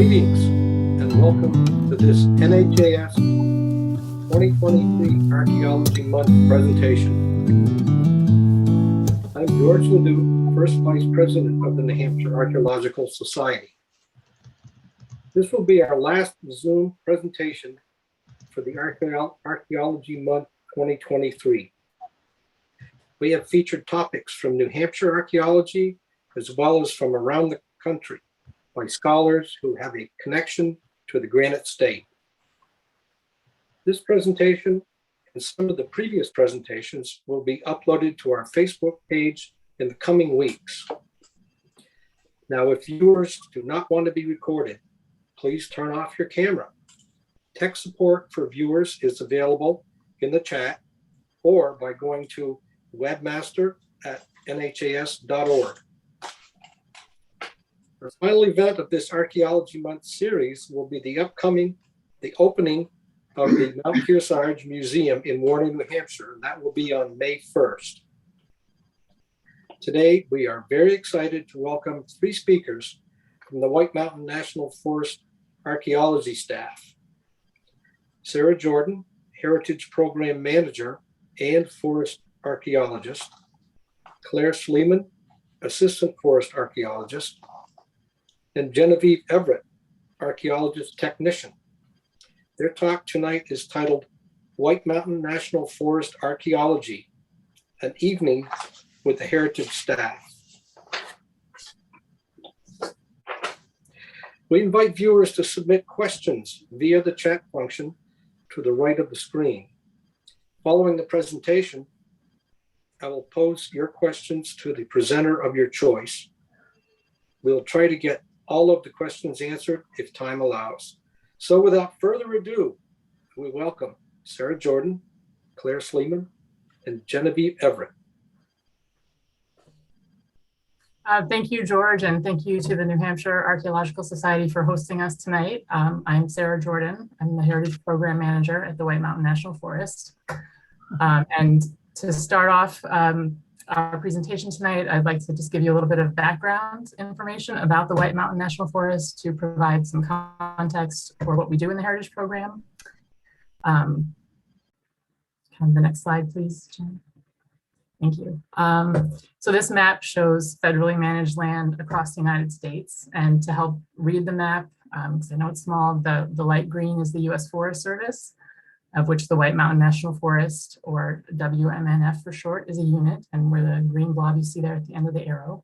Greetings and welcome to this NHAS 2023 Archaeology Month presentation. I'm George Ledoux, First Vice President of the New Hampshire Archaeological Society. This will be our last Zoom presentation for the Archaeology Month 2023. We have featured topics from New Hampshire archaeology as well as from around the country by scholars who have a connection to the Granite State. This presentation and some of the previous presentations will be uploaded to our Facebook page in the coming weeks. Now, if viewers do not want to be recorded, please turn off your camera. Tech support for viewers is available in the chat or by going to webmaster@nhas.org. The final event of this Archaeology Month series will be the opening of the Mount Kearsarge Museum in Warren, New Hampshire, and that will be on May 1st. Today, we are very excited to welcome three speakers from the White Mountain National Forest Archaeology staff. Sarah Jordan, Heritage Program Manager and Forest Archaeologist. Claire Sleeman, Assistant Forest Archaeologist. And Genevieve Everett, Archaeologist Technician. Their talk tonight is titled White Mountain National Forest Archaeology, an evening with the Heritage staff. We invite viewers to submit questions via the chat function to the right of the screen. Following the presentation, I will pose your questions to the presenter of your choice. We'll try to get all of the questions answered if time allows. So without further ado, we welcome Sarah Jordan, Claire Sleeman, and Genevieve Everett. Thank you, George, and thank you to the New Hampshire Archaeological Society for hosting us tonight. I'm Sarah Jordan. I'm the Heritage Program Manager at the White Mountain National Forest. And to start off our presentation tonight, I'd like to just give you a little bit of background information about the White Mountain National Forest to provide some context for what we do in the Heritage Program. Kind of the next slide, please, Jen. Thank you. So this map shows federally managed land across the United States. And to help read the map, because I know it's small, the light green is the U.S. Forest Service, of which the White Mountain National Forest, or WMNF for short, is a unit, and where the green blob you see there at the end of the arrow.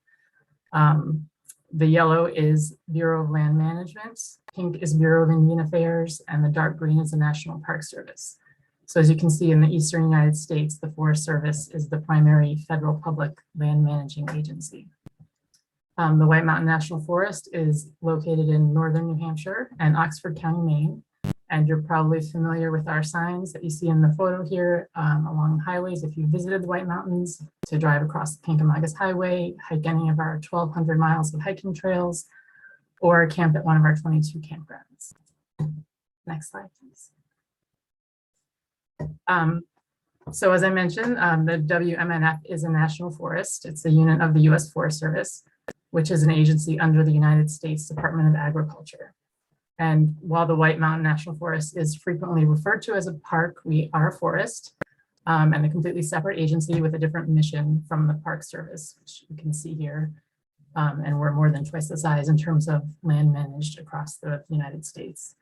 The yellow is Bureau of Land Management, pink is Bureau of Indian Affairs, and the dark green is the National Park Service. So as you can see in the eastern United States, the Forest Service is the primary federal public land managing agency. The White Mountain National Forest is located in northern New Hampshire and Oxford County, Maine. And you're probably familiar with our signs that you see in the photo here along highways. If you visited the White Mountains, to drive across the Pemigewasset Highway, hike any of our 1,200 miles of hiking trails, or camp at one of our 22 campgrounds. Next slide, please. So as I mentioned, the WMNF is a national forest. It's a unit of the U.S. Forest Service, which is an agency under the United States Department of Agriculture. And while the White Mountain National Forest is frequently referred to as a park, we are a forest and a completely separate agency with a different mission from the Park Service, which you can see here. And we're more than twice the size in terms of land managed across the United States.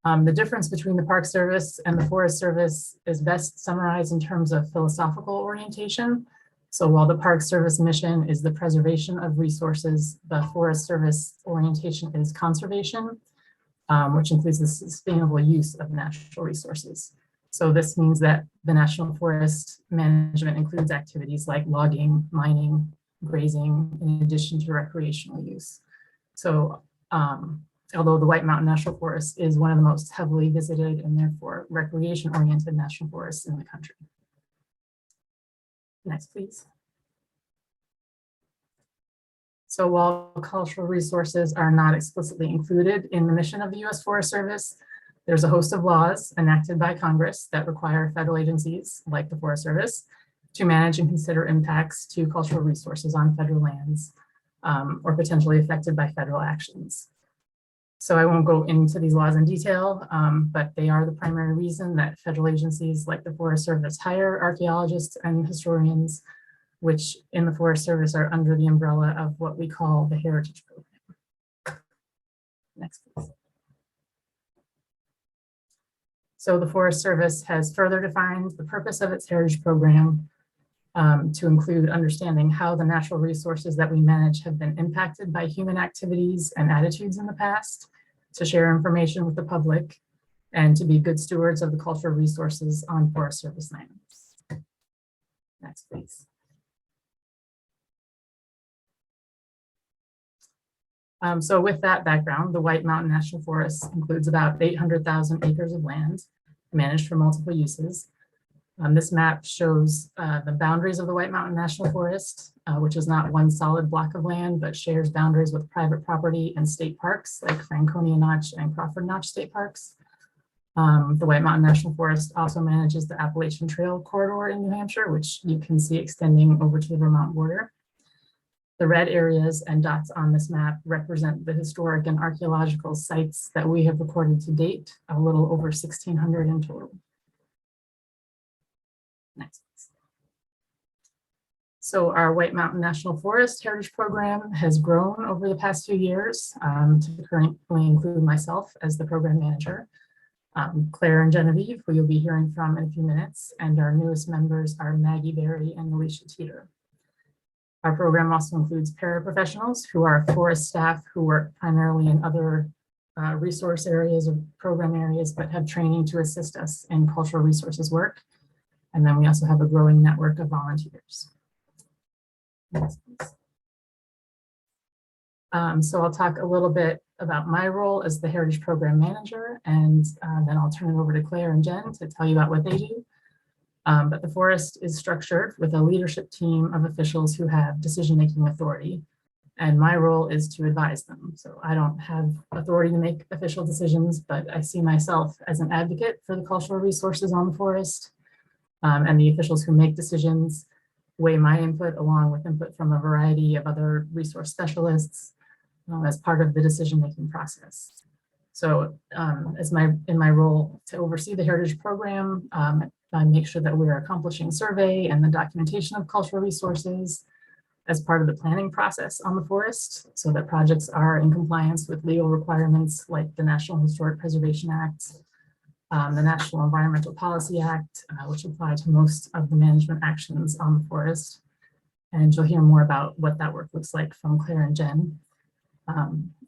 The difference between the Park Service and the Forest Service is best summarized in terms of philosophical orientation. So while the Park Service mission is the preservation of resources, the Forest Service orientation is conservation, which includes the sustainable use of natural resources. So this means that the National Forest management includes activities like logging, mining, grazing, in addition to recreational use. So although the White Mountain National Forest is one of the most heavily visited and therefore recreation-oriented national forests in the country. Next, please. So while cultural resources are not explicitly included in the mission of the U.S. Forest Service, there's a host of laws enacted by Congress that require federal agencies like the Forest Service to manage and consider impacts to cultural resources on federal lands or potentially affected by federal actions. So I won't go into these laws in detail, but they are the primary reason that federal agencies like the Forest Service hire archaeologists and historians, which in the Forest Service are under the umbrella of what we call the Heritage Program. Next, please. So the Forest Service has further defined the purpose of its Heritage Program to include understanding how the natural resources that we manage have been impacted by human activities and attitudes in the past, to share information with the public, and to be good stewards of the cultural resources on Forest Service lands. Next, please. So with that background, the White Mountain National Forest includes about 800,000 acres of land managed for multiple uses. This map shows the boundaries of the White Mountain National Forest, which is not one solid block of land, but shares boundaries with private property and state parks like Franconia Notch and Crawford Notch State Parks. The White Mountain National Forest also manages the Appalachian Trail corridor in New Hampshire, which you can see extending over to the Vermont border. The red areas and dots on this map represent the historic and archaeological sites that we have recorded to date, a little over 1,600 in total. Next. So our White Mountain National Forest Heritage Program has grown over the past few years to currently include myself as the program manager, Claire and Genevieve, who you'll be hearing from in a few minutes, and our newest members are Maggie Barry and Alisha Teator. Our program also includes paraprofessionals who are forest staff who work primarily in other resource areas or program areas, but have training to assist us in cultural resources work. And then we also have a growing network of volunteers. Next, please. So I'll talk a little bit about my role as the Heritage Program Manager, and then I'll turn it over to Claire and Jen to tell you about what they do. But the forest is structured with a leadership team of officials who have decision-making authority, and my role is to advise them. So I don't have authority to make official decisions, but I see myself as an advocate for the cultural resources on the forest, and the officials who make decisions weigh my input along with input from a variety of other resource specialists as part of the decision-making process. So in my role to oversee the Heritage Program, I make sure that we're accomplishing survey and the documentation of cultural resources as part of the planning process on the forest, so that projects are in compliance with legal requirements like the National Historic Preservation Act, the National Environmental Policy Act, which apply to most of the management actions on the forest. And you'll hear more about what that work looks like from Claire and Jen.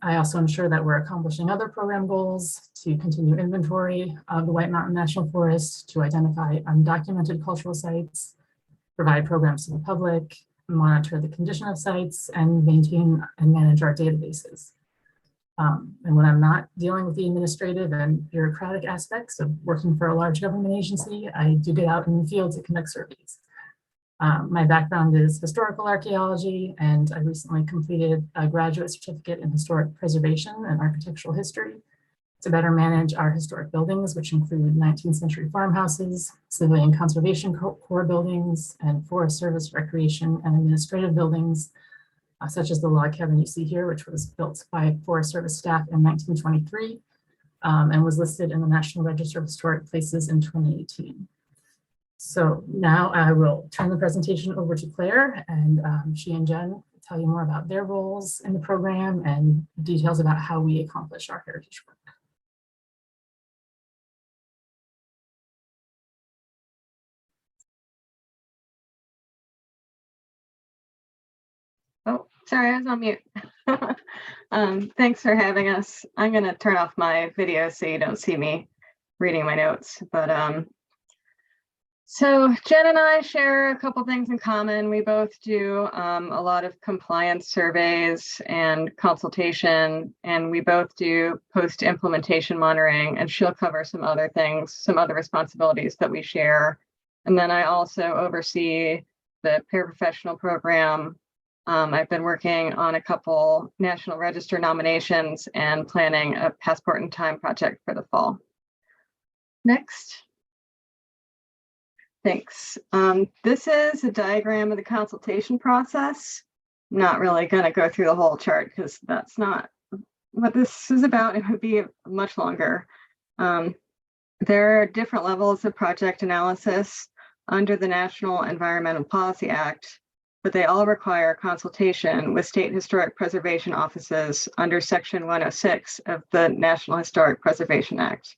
I also ensure that we're accomplishing other program goals to continue inventory of the White Mountain National Forest, to identify undocumented cultural sites, provide programs to the public, monitor the condition of sites, and maintain and manage our databases. And when I'm not dealing with the administrative and bureaucratic aspects of working for a large government agency, I do get out in the field to conduct surveys. My background is historical archaeology, and I recently completed a graduate certificate in historic preservation and architectural history to better manage our historic buildings, which include 19th century farmhouses, civilian conservation corps buildings, and Forest Service recreation and administrative buildings, such as the log cabin you see here, which was built by Forest Service staff in 1923 and was listed in the National Register of Historic Places in 2018. So now I will turn the presentation over to Claire, and she and Jen will tell you more about their roles in the program and details about how we accomplish our heritage work. Oh, sorry, I was on mute. Thanks for having us. I'm going to turn off my video so you don't see me reading my notes. But so Jen and I share a couple things in common. We both do a lot of compliance surveys and consultation, and we both do post-implementation monitoring, and she'll cover some other things, some other responsibilities that we share. And then I also oversee the paraprofessional program. I've been working on a couple National Register nominations and planning a Passport in Time project for the fall. Next. Thanks. This is a diagram of the consultation process. I'm not really going to go through the whole chart because that's not what this is about, it would be much longer. There are different levels of project analysis under the National Environmental Policy Act, but they all require consultation with state historic preservation offices under Section 106 of the National Historic Preservation Act.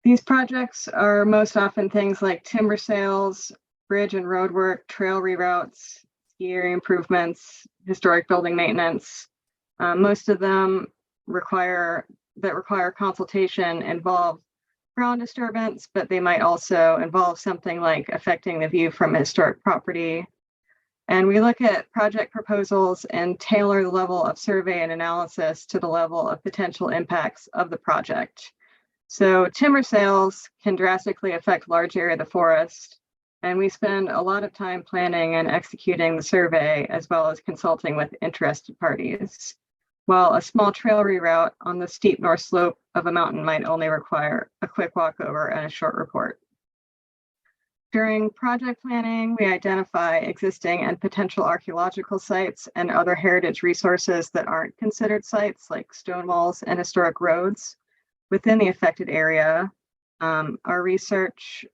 These projects are most often things like timber sales, bridge and road work, trail reroutes, ski area improvements, historic building maintenance. Most of them require consultation involve ground disturbance, but they might also involve something like affecting the view from a historic property. And we look at project proposals and tailor the level of survey and analysis to the level of potential impacts of the project. So timber sales can drastically affect large area of the forest, and we spend a lot of time planning and executing the survey as well as consulting with interested parties, while a small trail reroute on the steep north slope of a mountain might only require a quick walkover and a short report. During project planning, we identify existing and potential archaeological sites and other heritage resources that aren't considered sites, like stone walls and historic roads within the affected area. Our research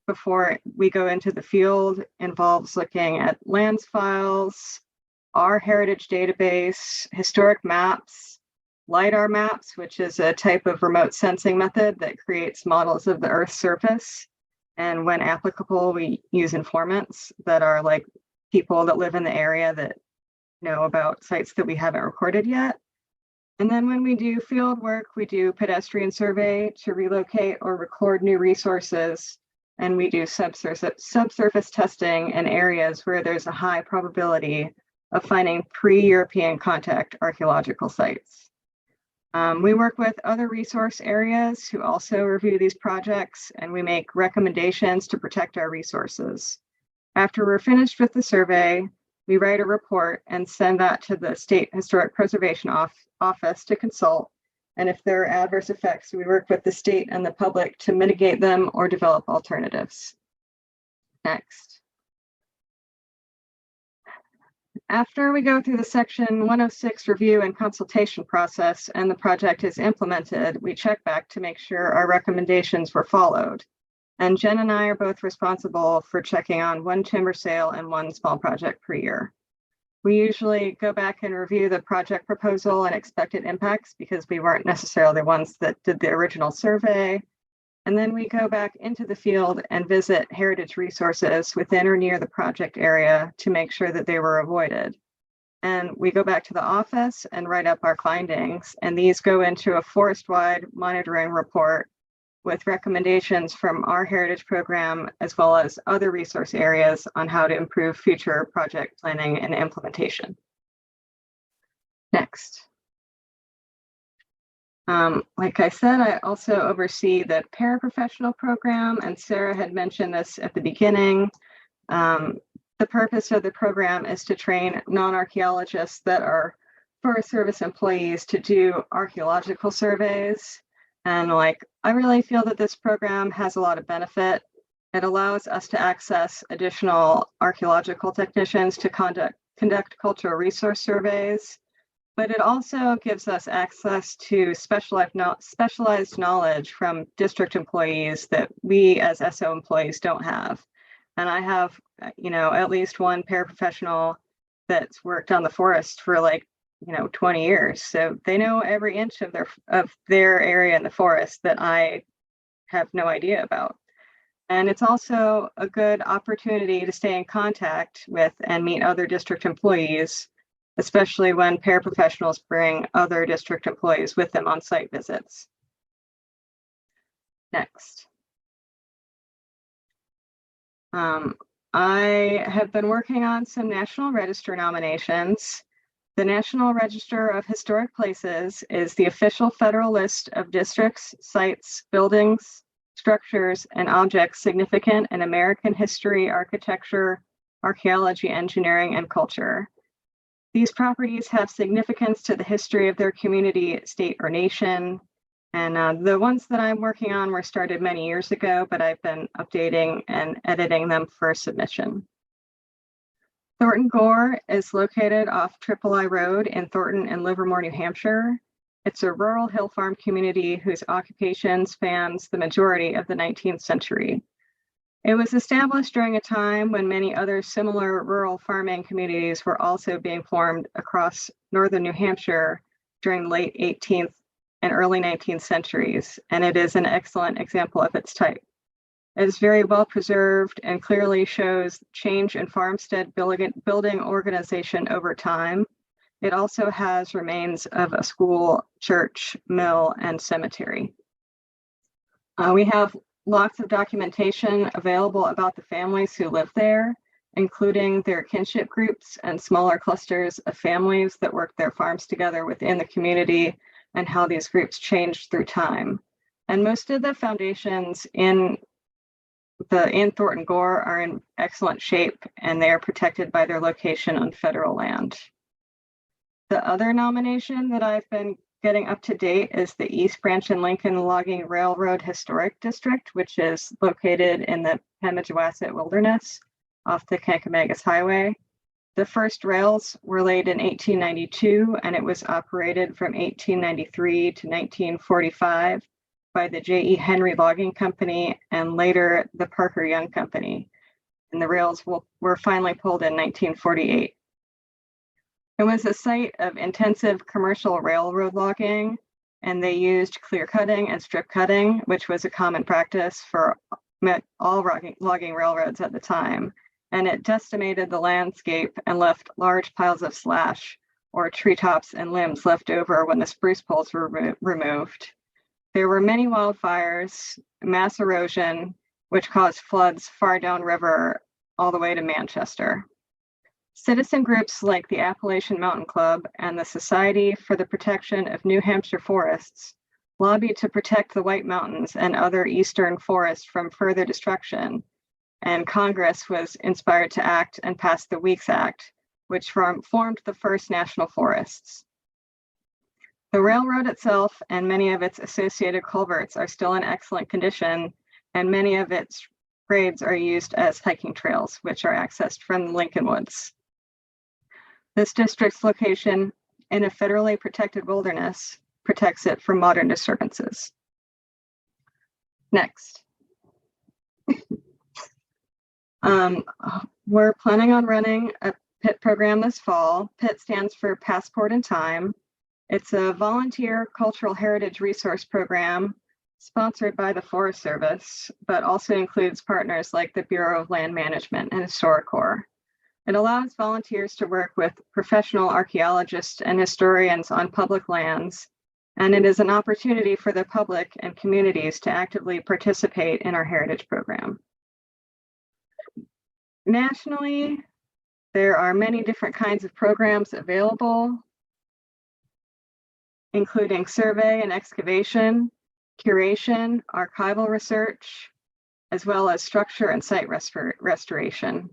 before we go into the field involves looking at lands files, our heritage database, historic maps, LiDAR maps, which is a type of remote sensing method that creates models of the Earth's surface. And when applicable, we use informants that are like people that live in the area that know about sites that we haven't recorded yet. And then when we do field work, we do pedestrian survey to relocate or record new resources. And we do subsurface testing in areas where there's a high probability of finding pre-European contact archaeological sites. We work with other resource areas who also review these projects, and we make recommendations to protect our resources. After we're finished with the survey, we write a report and send that to the State Historic Preservation Office to consult. And if there are adverse effects, we work with the state and the public to mitigate them or develop alternatives. Next. After we go through the Section 106 review and consultation process and the project is implemented, we check back to make sure our recommendations were followed. And Jen and I are both responsible for checking on one timber sale and one small project per year. We usually go back and review the project proposal and expected impacts because we weren't necessarily the ones that did the original survey. And then we go back into the field and visit heritage resources within or near the project area to make sure that they were avoided. And we go back to the office and write up our findings. And these go into a forest-wide monitoring report with recommendations from our heritage program, as well as other resource areas on how to improve future project planning and implementation. Next. Like I said, I also oversee the paraprofessional program, and Sarah had mentioned this at the beginning. The purpose of the program is to train non-archaeologists that are Forest Service employees to do archaeological surveys. And I really feel that this program has a lot of benefit. It allows us to access additional archaeological technicians to conduct cultural resource surveys. But it also gives us access to specialized knowledge from district employees that we as SO employees don't have. And I have, at least one paraprofessional that's worked on the forest for 20 years. So they know every inch of their area in the forest that I have no idea about. And it's also a good opportunity to stay in contact with and meet other district employees, especially when paraprofessionals bring other district employees with them on site visits. Next. I have been working on some National Register nominations. The National Register of Historic Places is the official federal list of districts, sites, buildings, structures, and objects significant in American history, architecture, archaeology, engineering, and culture. These properties have significance to the history of their community, state, or nation. And the ones that I'm working on were started many years ago, but I've been updating and editing them for submission. Thornton Gore is located off Triple I Road in Thornton and Livermore, New Hampshire. It's a rural hill farm community whose occupation spans the majority of the 19th century. It was established during a time when many other similar rural farming communities were also being formed across northern New Hampshire during the late 18th and early 19th centuries, and it is an excellent example of its type. It is very well preserved and clearly shows change in farmstead building organization over time. It also has remains of a school, church, mill, and cemetery. We have lots of documentation available about the families who live there, including their kinship groups and smaller clusters of families that work their farms together within the community and how these groups changed through time. And most of the foundations in Thornton Gore are in excellent shape, and they are protected by their location on federal land. The other nomination that I've been getting up to date is the East Branch and Lincoln Logging Railroad Historic District, which is located in the Pemigewasset Wilderness off the Kankamagus Highway. The first rails were laid in 1892, and it was operated from 1893 to 1945 by the J.E. Henry Logging Company and later the Parker Young Company. And the rails were finally pulled in 1948. It was a site of intensive commercial railroad logging, and they used clear cutting and strip cutting, which was a common practice for all logging railroads at the time. And it decimated the landscape and left large piles of slash or treetops and limbs left over when the spruce poles were removed. There were many wildfires, mass erosion, which caused floods far downriver all the way to Manchester. Citizen groups like the Appalachian Mountain Club and the Society for the Protection of New Hampshire Forests lobbied to protect the White Mountains and other eastern forests from further destruction, and Congress was inspired to act and pass the Weeks Act, which formed the first national forests. The railroad itself and many of its associated culverts are still in excellent condition, and many of its grades are used as hiking trails, which are accessed from the Lincoln Woods. This district's location in a federally protected wilderness protects it from modern disturbances. Next. We're planning on running a PIT program this fall. PIT stands for Passport in Time. It's a volunteer cultural heritage resource program sponsored by the Forest Service, but also includes partners like the Bureau of Land Management and HistoriCorps. It allows volunteers to work with professional archaeologists and historians on public lands, and it is an opportunity for the public and communities to actively participate in our heritage program. Nationally, there are many different kinds of programs available, including survey and excavation, curation, archival research, as well as structure and site restoration.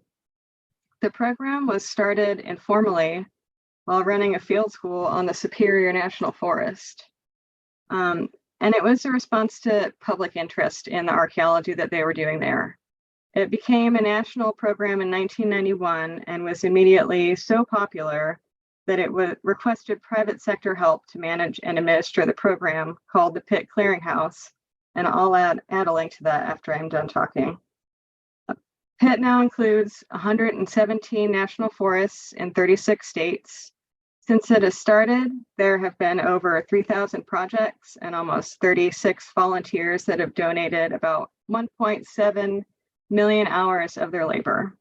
The program was started informally while running a field school on the Superior National Forest. And it was a response to public interest in the archaeology that they were doing there. It became a national program in 1991 and was immediately so popular that it requested private sector help to manage and administer the program called the Pit Clearinghouse. And I'll add a link to that after I'm done talking. PIT now includes 117 national forests in 36 states. Since it has started, there have been over 3,000 projects and almost 36 volunteers that have donated about 1.7 million hours of their labor.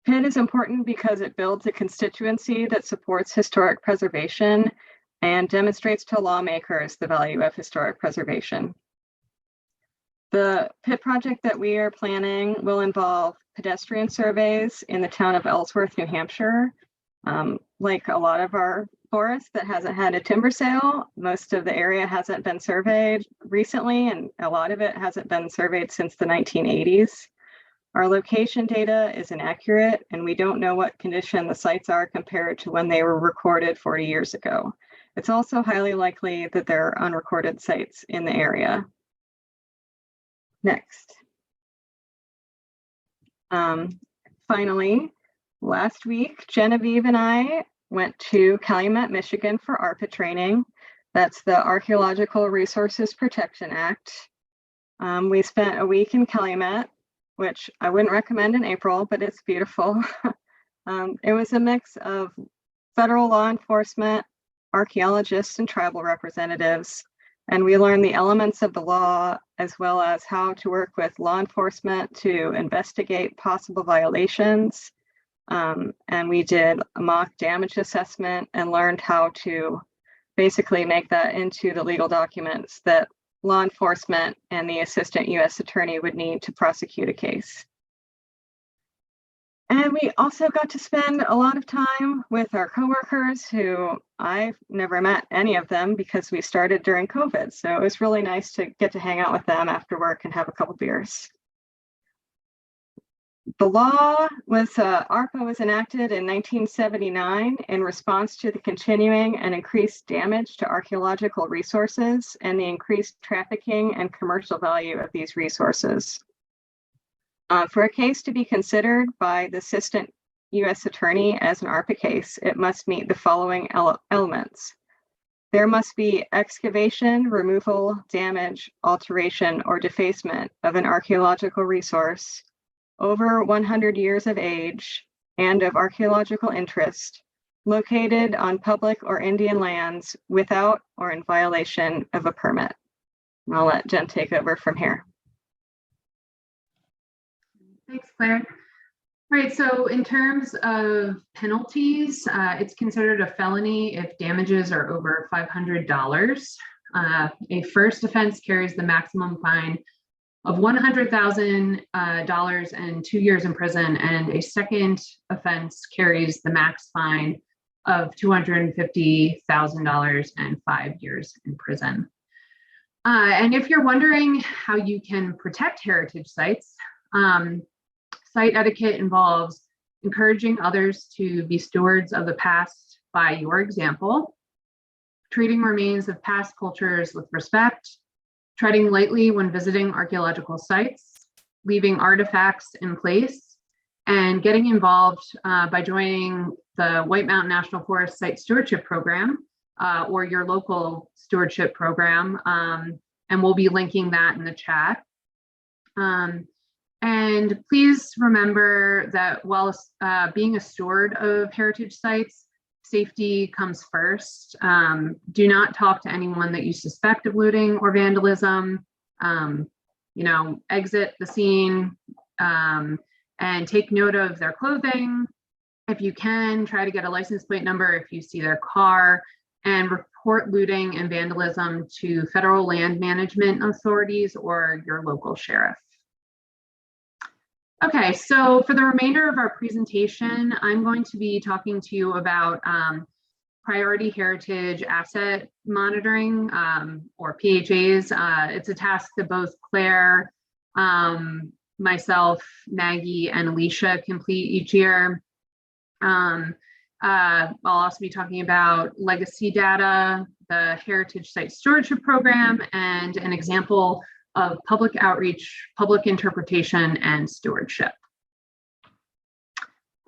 PIT is important because it builds a constituency that supports historic preservation and demonstrates to lawmakers the value of historic preservation. The PIT project that we are planning will involve pedestrian surveys in the town of Ellsworth, New Hampshire. Like a lot of our forest that hasn't had a timber sale, most of the area hasn't been surveyed recently, and a lot of it hasn't been surveyed since the 1980s. Our location data is inaccurate, and we don't know what condition the sites are compared to when they were recorded 40 years ago. It's also highly likely that there are unrecorded sites in the area. Next. Finally, last week, Genevieve and I went to Calumet, Michigan for ARPA training. That's the Archaeological Resources Protection Act. We spent a week in Calumet, which I wouldn't recommend in April, but it's beautiful. It was a mix of federal law enforcement, archaeologists, and tribal representatives. And we learned the elements of the law, as well as how to work with law enforcement to investigate possible violations. And we did a mock damage assessment and learned how to basically make that into the legal documents that law enforcement and the assistant U.S. attorney would need to prosecute a case. And we also got to spend a lot of time with our coworkers who I've never met any of them because we started during COVID. So it was really nice to get to hang out with them after work and have a couple beers. The law was, ARPA was enacted in 1979 in response to the continuing and increased damage to archaeological resources and the increased trafficking and commercial value of these resources. For a case to be considered by the assistant U.S. attorney as an ARPA case, it must meet the following elements. There must be excavation, removal, damage, alteration, or defacement of an archaeological resource over 100 years of age and of archaeological interest, located on public or Indian lands without or in violation of a permit. And I'll let Jen take over from here. Thanks, Claire. All right, so in terms of penalties, it's considered a felony if damages are over $500. A first offense carries the maximum fine of $100,000 and 2 years in prison, and a second offense carries the max fine of $250,000 and 5 years in prison. And if you're wondering how you can protect heritage sites, site etiquette involves encouraging others to be stewards of the past by your example, treating remains of past cultures with respect, treading lightly when visiting archaeological sites, leaving artifacts in place, and getting involved by joining the White Mountain National Forest Site Stewardship Program or your local stewardship program. And we'll be linking that in the chat. And please remember that while being a steward of heritage sites, safety comes first. Do not talk to anyone that you suspect of looting or vandalism. Exit the scene and take note of their clothing. If you can, try to get a license plate number if you see their car, and report looting and vandalism to federal land management authorities or your local sheriff. Okay, so for the remainder of our presentation, I'm going to be talking to you about priority heritage asset monitoring, or PHAs. It's a task that both Claire, myself, Maggie, and Alisha complete each year. I'll also be talking about legacy data, the Heritage Site Stewardship Program, and an example of public outreach, public interpretation, and stewardship.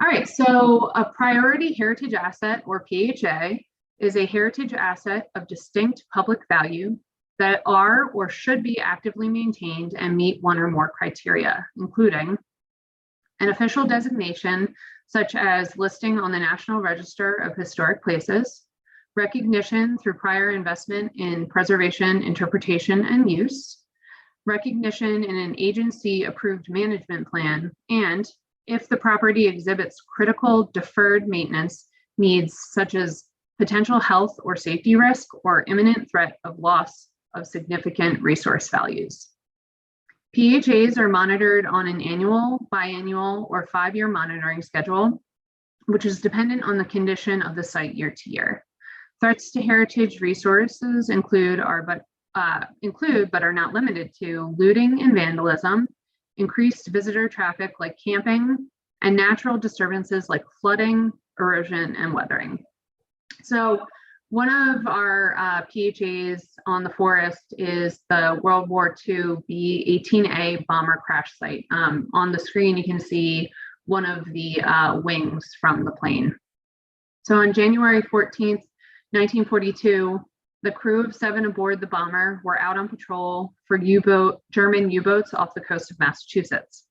All right, so a priority heritage asset, or PHA, is a heritage asset of distinct public value that are or should be actively maintained and meet one or more criteria, including an official designation, such as listing on the National Register of Historic Places, recognition through prior investment in preservation, interpretation, and use, recognition in an agency-approved management plan, and if the property exhibits critical deferred maintenance needs, such as potential health or safety risk or imminent threat of loss of significant resource values. PHAs are monitored on an annual, biannual, or 5-year monitoring schedule, which is dependent on the condition of the site year to year. Threats to heritage resources include but are not limited to looting and vandalism, increased visitor traffic like camping, and natural disturbances like flooding, erosion, and weathering. So one of our PHAs on the forest is the World War II B-18A bomber crash site. On the screen, you can see one of the wings from the plane. So on January 14th, 1942, The crew of 7 aboard the bomber were out on patrol for German U-boats off the coast of Massachusetts.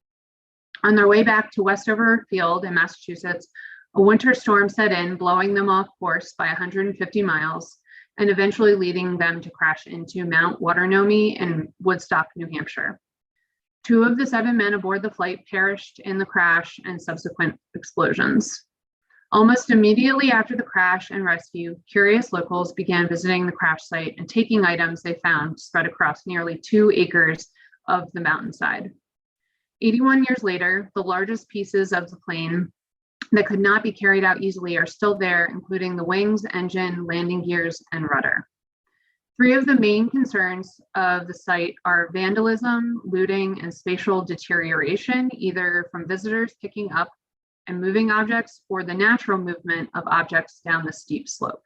On their way back to Westover Field in Massachusetts, a winter storm set in, blowing them off course by 150 miles and eventually leading them to crash into Mount Waternomy in Woodstock, New Hampshire. 2 of the 7 men aboard the flight perished in the crash and subsequent explosions. Almost immediately after the crash and rescue, curious locals began visiting the crash site and taking items they found spread across nearly 2 acres of the mountainside. 81 years later, the largest pieces of the plane that could not be carried out easily are still there, including the wings, engine, landing gears, and rudder. 3 of the main concerns of the site are vandalism, looting, and spatial deterioration, either from visitors picking up and moving objects or the natural movement of objects down the steep slope.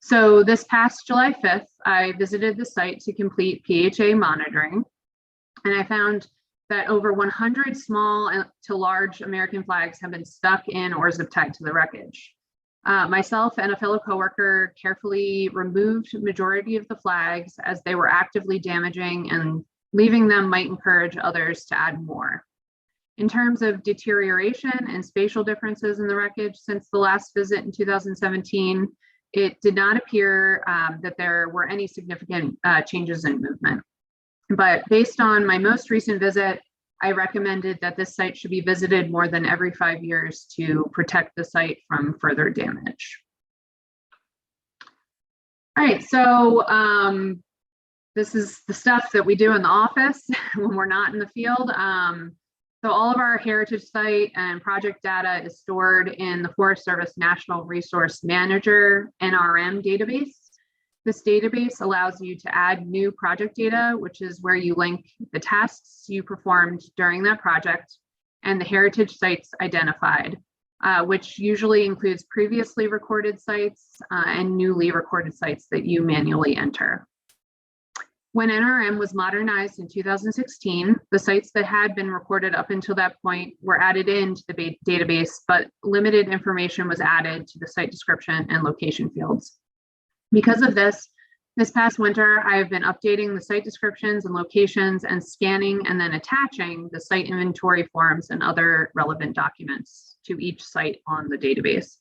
So this past July 5th, I visited the site to complete PHA monitoring, and I found that over 100 small to large American flags have been stuck in or zip tied to the wreckage. Myself and a fellow coworker carefully removed majority of the flags as they were actively damaging, and leaving them might encourage others to add more. In terms of deterioration and spatial differences in the wreckage since the last visit in 2017, it did not appear that there were any significant changes in movement. But based on my most recent visit, I recommended that this site should be visited more than every 5 years to protect the site from further damage. All right, so this is the stuff that we do in the office when we're not in the field. So all of our heritage site and project data is stored in the Forest Service National Resource Manager, NRM database. This database allows you to add new project data, which is where you link the tasks you performed during that project and the heritage sites identified, which usually includes previously recorded sites and newly recorded sites that you manually enter. When NRM was modernized in 2016, the sites that had been recorded up until that point were added into the database, but limited information was added to the site description and location fields. Because of this past winter, I have been updating the site descriptions and locations and scanning and then attaching the site inventory forms and other relevant documents to each site on the database.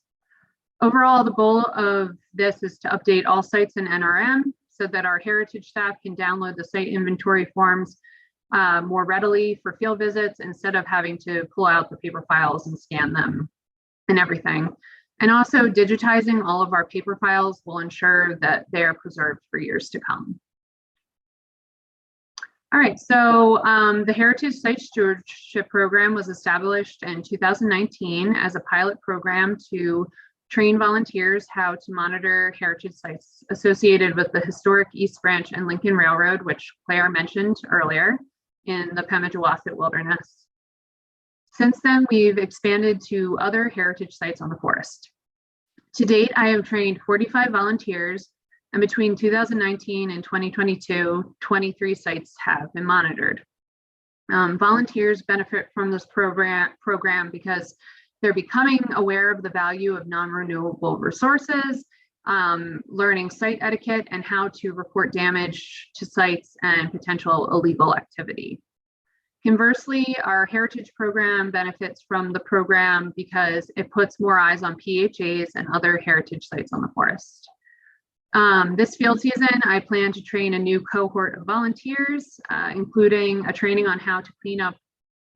Overall, the goal of this is to update all sites in NRM so that our heritage staff can download the site inventory forms more readily for field visits instead of having to pull out the paper files and scan them and everything. And also digitizing all of our paper files will ensure that they are preserved for years to come. All right, so the Heritage Site Stewardship Program was established in 2019 as a pilot program to train volunteers how to monitor heritage sites associated with the historic East Branch and Lincoln Railroad, which Claire mentioned earlier, in the Pemigewasset Wilderness. Since then, we've expanded to other heritage sites on the forest. To date, I have trained 45 volunteers, and between 2019 and 2022, 23 sites have been monitored. Volunteers benefit from this program because they're becoming aware of the value of non-renewable resources, learning site etiquette, and how to report damage to sites and potential illegal activity. Conversely, our heritage program benefits from the program because it puts more eyes on PHAs and other heritage sites on the forest. This field season, I plan to train a new cohort of volunteers, including a training on how to clean up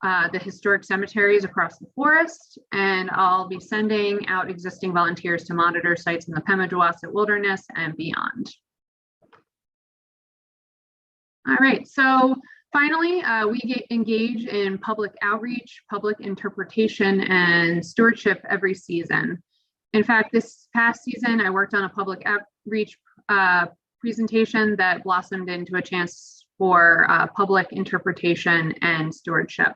the historic cemeteries across the forest, and I'll be sending out existing volunteers to monitor sites in the Pemigewasset Wilderness and beyond. All right, so finally, we engage in public outreach, public interpretation, and stewardship every season. In fact, this past season, I worked on a public outreach presentation that blossomed into a chance for public interpretation and stewardship.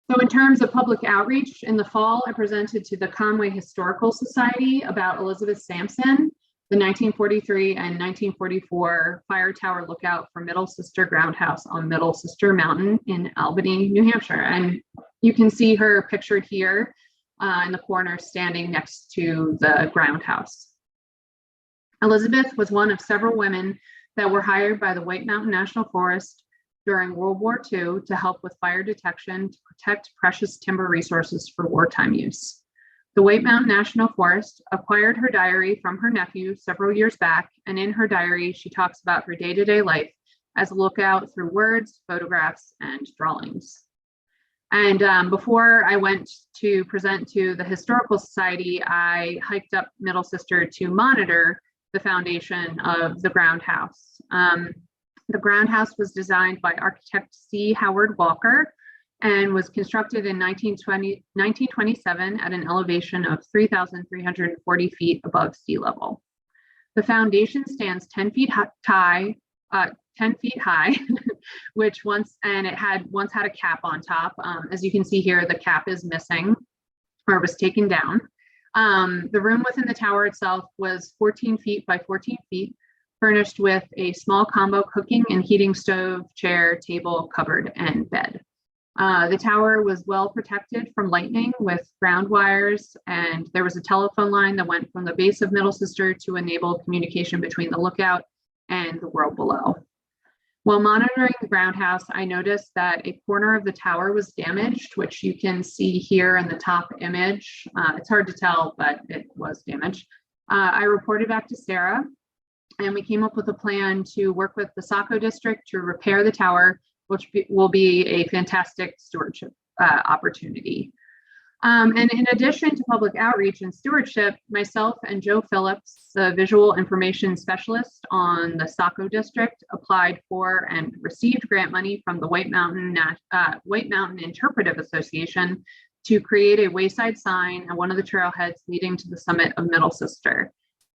So in terms of public outreach, in the fall, I presented to the Conway Historical Society about Elizabeth Sampson, the 1943 and 1944 fire tower lookout for Middle Sister Ground House on Middle Sister Mountain in Albany, New Hampshire. And you can see her pictured here in the corner standing next to the ground house. Elizabeth was one of several women that were hired by the White Mountain National Forest during World War II to help with fire detection to protect precious timber resources for wartime use. The White Mountain National Forest acquired her diary from her nephew several years back, and in her diary, she talks about her day-to-day life as a lookout through words, photographs, and drawings. And before I went to present to the Historical Society, I hiked up Middle Sister to monitor the foundation of the ground house. The ground house was designed by architect C. Howard Walker and was constructed in 1927 at an elevation of 3,340 feet above sea level. The foundation stands 10 feet high, which once had a cap on top. As you can see here, the cap is missing or was taken down. The room within the tower itself was 14 feet by 14 feet, furnished with a small combo cooking and heating stove, chair, table, cupboard, and bed. The tower was well protected from lightning with ground wires, and there was a telephone line that went from the base of Middle Sister to enable communication between the lookout and the world below. While monitoring the ground house, I noticed that a corner of the tower was damaged, which you can see here in the top image. It's hard to tell, but it was damaged. I reported back to Sarah, and we came up with a plan to work with the Saco district to repair the tower, which will be a fantastic stewardship opportunity. And in addition to public outreach and stewardship, myself and Joe Phillips, the visual information specialist on the Saco district, applied for and received grant money from the White Mountain Interpretive Association to create a wayside sign at one of the trailheads leading to the summit of Middle Sister.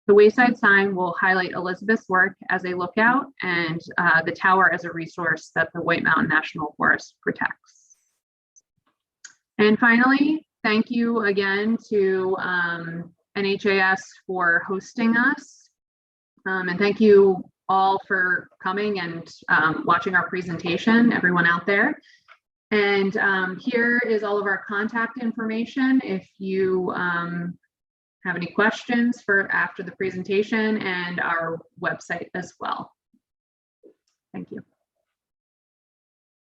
The wayside sign will highlight Elizabeth's work as a lookout and the tower as a resource that the White Mountain National Forest protects. And finally, thank you again to NHAS for hosting us. And thank you all for coming and watching our presentation, everyone out there. And here is all of our contact information if you have any questions for after the presentation, and our website as well. Thank you.